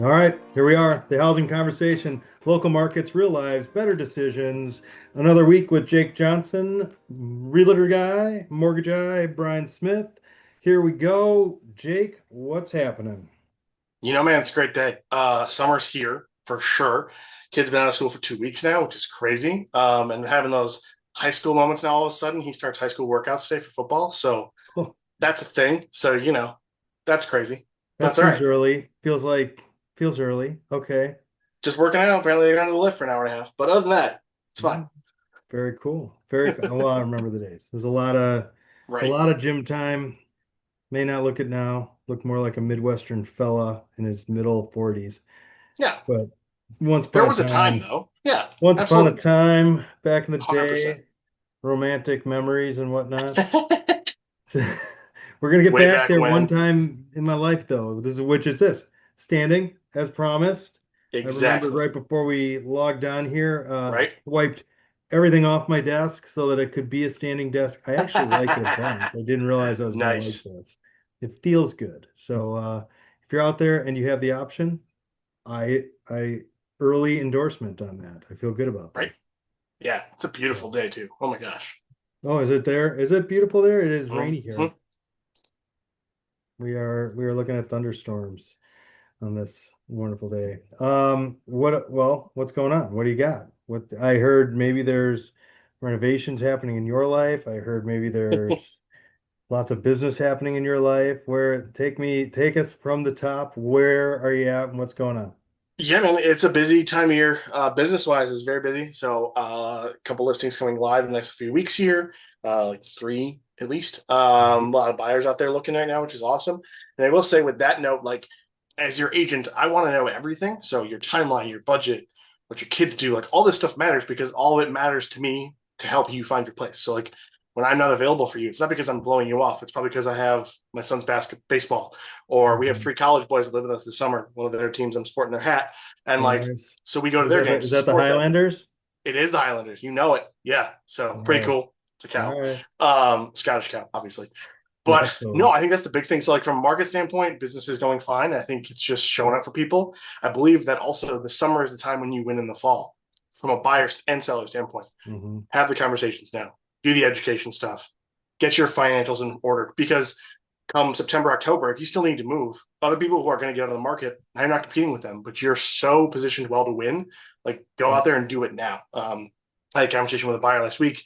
All right, here we are. The housing conversation, local markets, real lives, better decisions. Another week with Jake Johnson, realtor guy, mortgage guy, Brian Smyth. Here we go. Jake, what's happening? Man, it's a great day. Summer's here for sure. Kid's been out of school for 2 weeks now, which is crazy. And having those high school moments now, all of a sudden, he starts high school workouts today for football. So Oh, that's a thing. So, that's crazy. that That's all seems right. early. Feels early. Okay. Just working out. Apparently, they're on the lift for an hour and a half. But other than that, it's fine. Mm, very cool. Very cool. Well, I remember the days. There's a Right. lot of gym time. May not look it now. Look more like a Midwestern fella in his middle 40s. Yeah. But once There upon a was a time, time, though. Yeah, Once upon a absolutely. time, back in the 100%. day, romantic memories and whatnot. We're gonna get Way back back there one when. time in my life, though. Which is this standing as promised. I remembered Exactly. right before we logged on here, Right. swiped everything off my desk so that it could be a standing desk. I actually like it a bunch. I didn't realize I was gonna like Nice. this. It feels good. So if you're out there and you have the option, I early endorsement on that. I feel good about Right. this. Yeah. It's a beautiful So, day, too. Oh my gosh. oh, is it there? Is it beautiful there? It is rainy Mhm. here. We are looking at thunderstorms on this wonderful day. What's going on? What do you got? What I heard maybe there's renovations happening in your life. I heard maybe there's lots of business happening in your life. Take us from the top. Where are you at and what's going on? Yeah, man, it's a busy time of year. Business wise, it's very busy. So, a couple listings coming live in the next few weeks here, like three at least. A lot of buyers out there looking right now, which is awesome. And I will say, with that note, like as your agent, I want to know everything. So, your timeline, your budget, what your kids do, like all this stuff matters because all of it matters to me to help you find your place. So, like when I'm not available for you, it's not because I'm blowing you off. It's probably because I have my son's baseball, or we have Mhm. three college boys that live with us this summer. One of their teams, I'm sporting their hat, and like, Nice. so we go to their games Is to that the support them. Highlanders? It is the Highlanders, you know it. Yeah, so pretty Nice. cool. It's a cow, All right. Scottish cow, obviously. But no, Naturally. I think that's the big thing. So, like from a market standpoint, business is going fine. I think it's just showing up for people. I believe that also the summer is the time when you win in the fall, from a buyer and seller standpoint. Hmm. Have the conversations now. Do the education stuff. Get your financials in order because come September, October, if you still need to move, other people who are going to get out of the market, I'm not competing with them, but you're so positioned well to win. Like, go out Yep. there and do it now. I had a conversation with a buyer last week.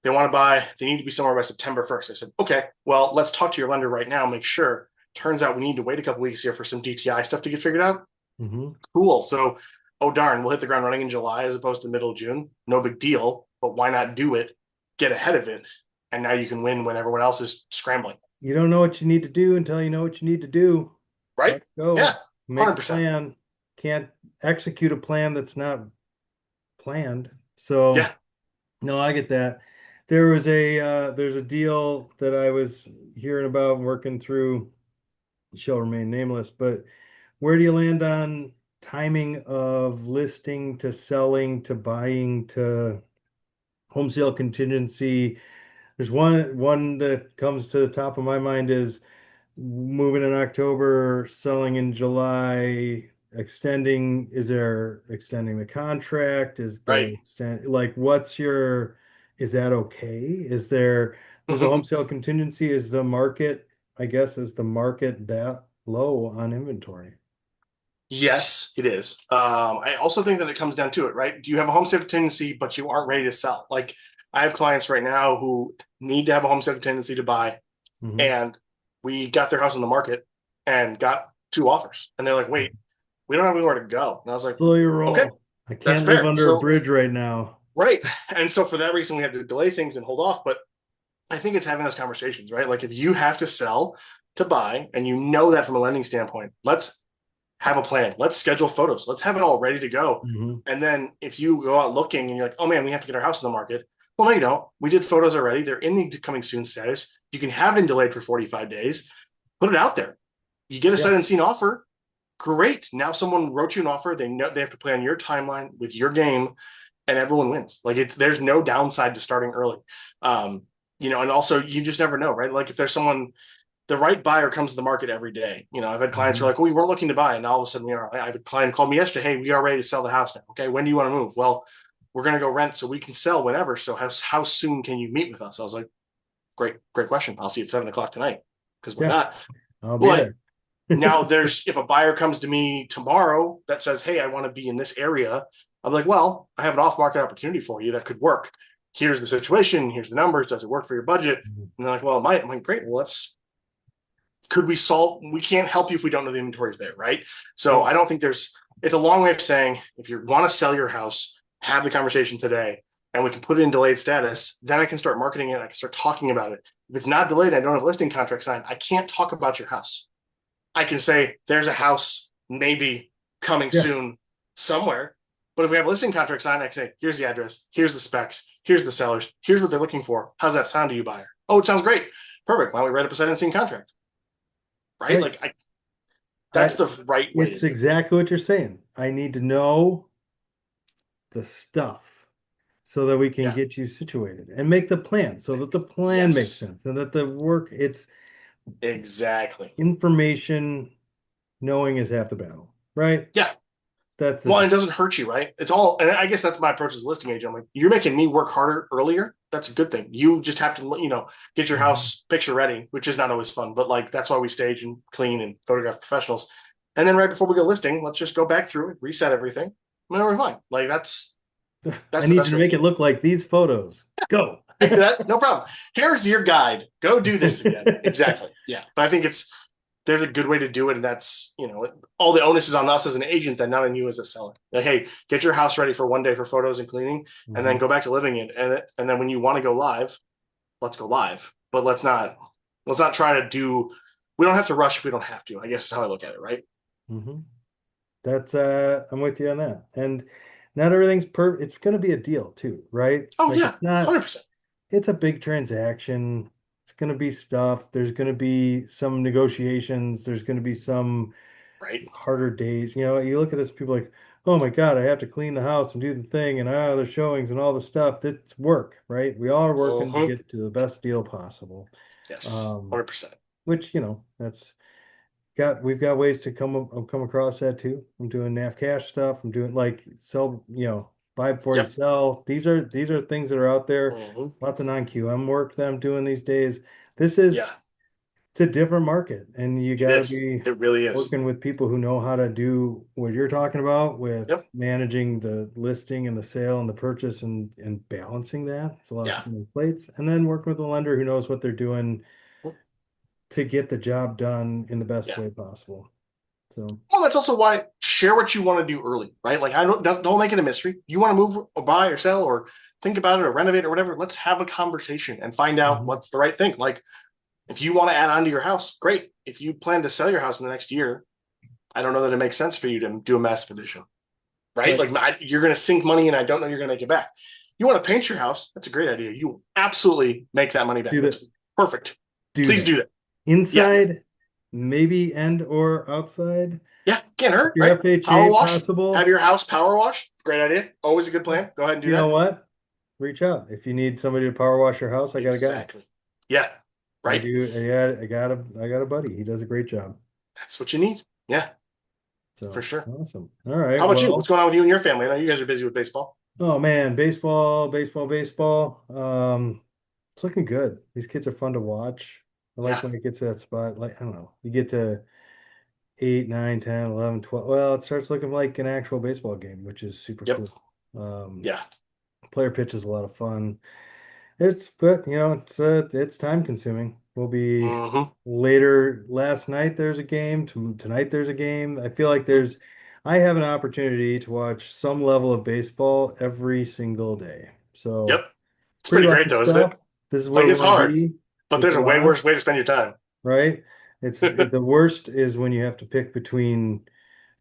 They want to buy, they need to be somewhere by September 1st. I said, okay, well, let's talk to your lender right now, make sure. Turns out we need to wait a couple weeks here for some DTI stuff to get figured out. Hmm. Cool. So, oh darn, we'll hit the ground running in July as opposed to middle of June. No big deal, but why not do it? Get ahead of it, and now you can win when everyone else is scrambling. You don't know what you need to do until you know what you need to do. Right? Let's Yeah, go. one Make hundred a percent. plan. Can't execute a plan that's not planned. So, Yeah. no, I get that. There's a deal that I was hearing about and working through, shall remain nameless, but where do you land on timing of listing to selling to buying to home sale contingency? There's one that comes to the top of my mind is moving in October, selling in July, extending the contract? Right. Is that okay? There's a home sale contingency? Is the market that low on inventory? Yes, it is. I also think that it comes down to it, right? Do you have a home sale tendency, but you aren't ready to sell? Like, I have clients right now who need to have a home sale tendency to buy, Hmm. and we got their house on the market and got two offers, and they're like, "Wait, we don't have anywhere to go." And I was like, Slow your "Okay, roll. I that's can't live fair." under a So, bridge right now. right, and so for that reason, we had to delay things and hold off. But I think it's having those conversations, right? Like, if you have to sell to buy, and you know that from a lending standpoint, let's have a plan. Let's schedule photos. Let's have it all ready to go. Hmm. And then if you go out looking and you're like, oh man, we have to get our house on the market. Well, no, you don't. We did photos already. They're in the coming soon status. You can have it in delayed for 45 days. Put it out there. You get a Yeah. sight unseen offer. Great. Now someone wrote you an offer. They know they have to play on your timeline with your game, and everyone wins. Like there's no downside to starting early. And also you just never know, right? Like if there's someone the right buyer comes to the market every day. I've had clients who are Mhm. like, "Oh, we weren't looking to buy," and all of a sudden we are. I had a client call me yesterday. Hey, we are ready to sell the house now. Okay, when do you want to move? Well, we're going to go rent so we can sell whenever. So how soon can you meet with us? I was like, great question. I'll see you at 7 o'clock tonight because why Yeah, not? I'll be But there. now there's if a buyer comes to me tomorrow that says, "Hey, I want to be in this area," I'm like, "Well, I have an off-market opportunity for you that could work. Here's the situation. Here's the numbers. Does it work for your budget?" And they're like, "Well, it might." I'm like, "Great. Well, let's could we solve we can't help you if we don't know the inventory is there, right?" So Yep. I don't think there's it's a long way of saying if you want to sell your house, have the conversation today and we can put it in delayed status, then I can start marketing it, I can start talking about it. If it's not delayed, I don't have a listing contract signed, I can't talk about your house. I can say there's a house maybe coming Yeah. soon somewhere. But if we have a listing contract signed, I can say, here's the address, here's the specs, here's the sellers, here's what they're looking for. How's that sound to you, buyer? Oh, it sounds great. Perfect. Why don't we write up a sight unseen contract? Right? Right. Like I that's the right way to it's do it. exactly what you're saying. I need to know the stuff so that we can Yeah. get you situated and make the plan so that the plan makes Yes. sense and that the work, it's Exactly. information, knowing is half the battle, right? Yeah. That's the Well, deal. and it doesn't hurt you, right? It's all, and I guess that's my approach as a listing agent. I'm like, you're making me work harder earlier. That's a good thing. You just have to, get your Mhm. house picture ready, which is not always fun, but like that's why we stage and clean and photograph professionals. And then right before we go listing, let's just go back through it, reset everything. And then we're fine. Like I that's the need you best to way to make do it it. look like these photos. Go. I can do that. No problem. Here's your guide. Go do this again. Exactly. Yeah. But I think there's a good way to do it. And that's, all the onus is on us as an agent, then not on you as a seller. Like, hey, get your house ready for one day for photos and cleaning, and then Mhm. go back to living it. And then when you want to go live, let's go live. But let's not try to do, we don't have to rush if we don't have to, I guess is how I look at it. Right. Mhm. That's I'm with you on that. And not everything's it's going to be a deal too, right? Oh Like yeah. it's not 100%. it's a big transaction. It's going to be stuff. There's going to be some negotiations. There's going to be some Right. harder days. You look at this, people like, oh my God, I have to clean the house and do the thing and the showings and all the stuff. That's work, right? We all are working to Mm-hmm. get to the best deal possible. Yes. Um, 100%. which, that's we've got ways to come across that too. I'm doing NAV cash stuff. I'm doing like sell, buy before you Yep. sell. These are things that are out there. Mm-hmm. Lots of non-QM work that I'm doing these days. This is Yeah. it's a different market, and you It got to is. be It really is. working with people who know how to do what you're talking about with Yep. managing the listing and the sale and the purchase and balancing that. It's a lot of Yeah. spinning plates, and then working with a lender who knows what they're doing to get the job done in the best Yeah. way possible. So. Well, that's also why share what you want to do early, right? Like I don't make it a mystery. You want to move or buy or sell or think about it or renovate or whatever. Let's have a conversation and find out Mhm. what's the right thing. Like if you want to add on to your house, great. If you plan to sell your house in the next year, I don't know that it makes sense for you to do a massive addition, right? Right. Like you're going to sink money and I don't know you're going to make it back. You want to paint your house? That's a great idea. You will absolutely make that money back. Do that. That's perfect. Do Please that. do that. Yeah, Inside, maybe and or outside. yeah, can't If hurt, your right? Power FHA wash. Have possible, your house power wash. Great idea. Always a good plan. Go ahead and do you know that. what? Reach out. If you need somebody to power wash your house, I got a guy. Exactly. Yeah. I Right. do. Yeah, I got a buddy. He does a great job. That's what you need. Yeah, for So sure. awesome. All How right. about you? What's Well, going on with you and your family? I know you guys are busy with baseball. oh man, baseball, baseball, baseball. It's looking good. These kids are fun to watch. I like Yeah. when it gets to that spot. Like, I don't know. You get to 8, 9, 10, 11, 12. Well, it starts looking like an actual baseball game, which is super Yep. cool. Um, Yeah. Player pitch is a lot of fun. But it's time consuming. We'll be Mm-hmm. later. Last night there's a game. Tonight there's a game. I feel like I have an opportunity to watch some level of baseball every single day. Yep. So It's pretty pretty great lucky though, isn't stuff. it? This is Like where we it's want to hard, be. but It's there's a a way lot, worse way to spend your time. right? The worst is when you have to pick between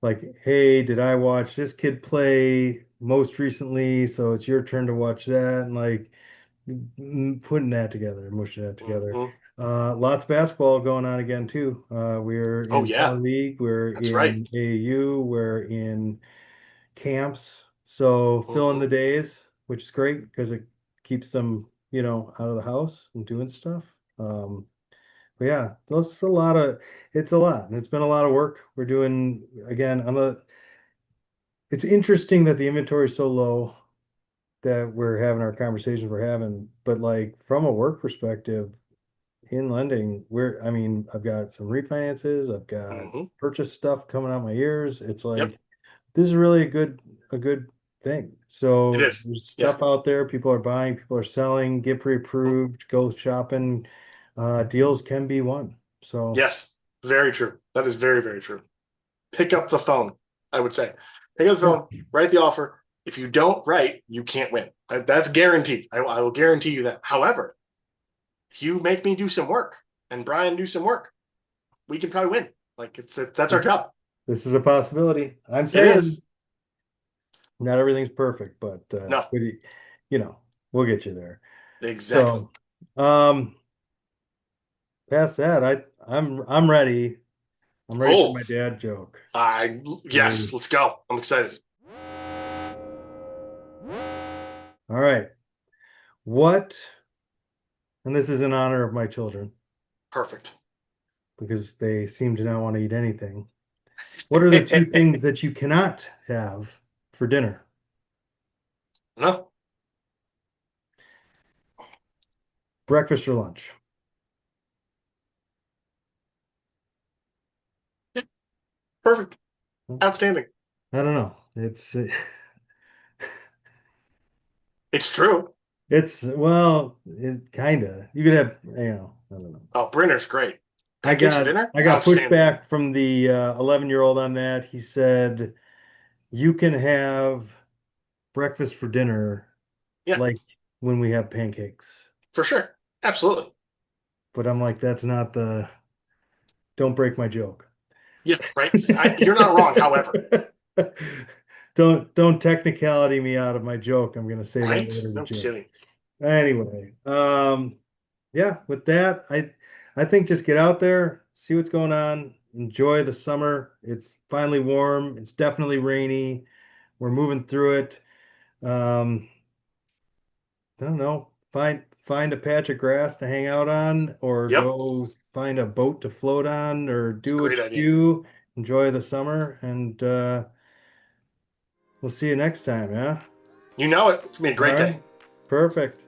like, hey, did I watch this kid play most recently? So it's your turn to watch that, and like putting that together, mushing that together. Mm-hmm. Lots of basketball going on again too. We're Oh in yeah, summer league, we're that's right. in AAU, we're in camps. So filling Mm-hmm. the days, which is great because it keeps them, out of the house and doing stuff. Um, But yeah, those a lot of it's a lot, and it's been a lot of work. We're doing again on the. It's interesting that the inventory is so low that we're having our conversations we're having, but like from a work perspective in lending, I mean, I've got some refinances, I've got Hmm. purchase stuff coming out my ears. It's Yep, like this is really a good thing. it So is. there's Yeah. stuff out there. People are buying, people are selling, get Mhm. pre-approved, go shopping. Deals can be won. So Yes, very true. That is very, very true. Pick up the phone, I would say. Pick up the yeah, phone, write the offer. If you don't write, you can't win. That's guaranteed. I will guarantee you that. However, if you make me do some work and Brian do some work, we can probably win. Like that's our this, job. this is a possibility. I'm It saying is. not everything's perfect, but No, you know, we'll get you there. exactly. So, um, past that, I'm ready. I'm ready for Oh, my dad joke. I yes, Ready. let's go. I'm excited. All right. What, and this is in honor of my children Perfect. because they seem to not want to eat anything. What are the two things that you cannot have for dinner? No, Breakfast or lunch? perfect. I Outstanding. don't know. It's true. It's well, it kind of. You could have, I don't know. Oh, Brinner's great. I Pancakes for got dinner? I got Outstanding. pushback from the 11-year-old on that. He said you can have breakfast for dinner Yeah, like when we have pancakes. for sure. Absolutely. But I'm like, that's not the don't break my joke. Yeah, right. You're not wrong. However, Don't technicality me out of my joke. I'm gonna say that right? later in the No joke. kidding. Anyway, yeah, with that, I think just get out there, see what's going on, enjoy the summer. It's finally warm. It's definitely rainy. We're moving through it. Um, I don't know. Find a patch of grass to hang out on, or Yep, go find a boat to float on, or it's a do what great you idea. do. Enjoy the summer, and we'll see you next time. Yeah. You know it. It's gonna be a All great day. right. Perfect.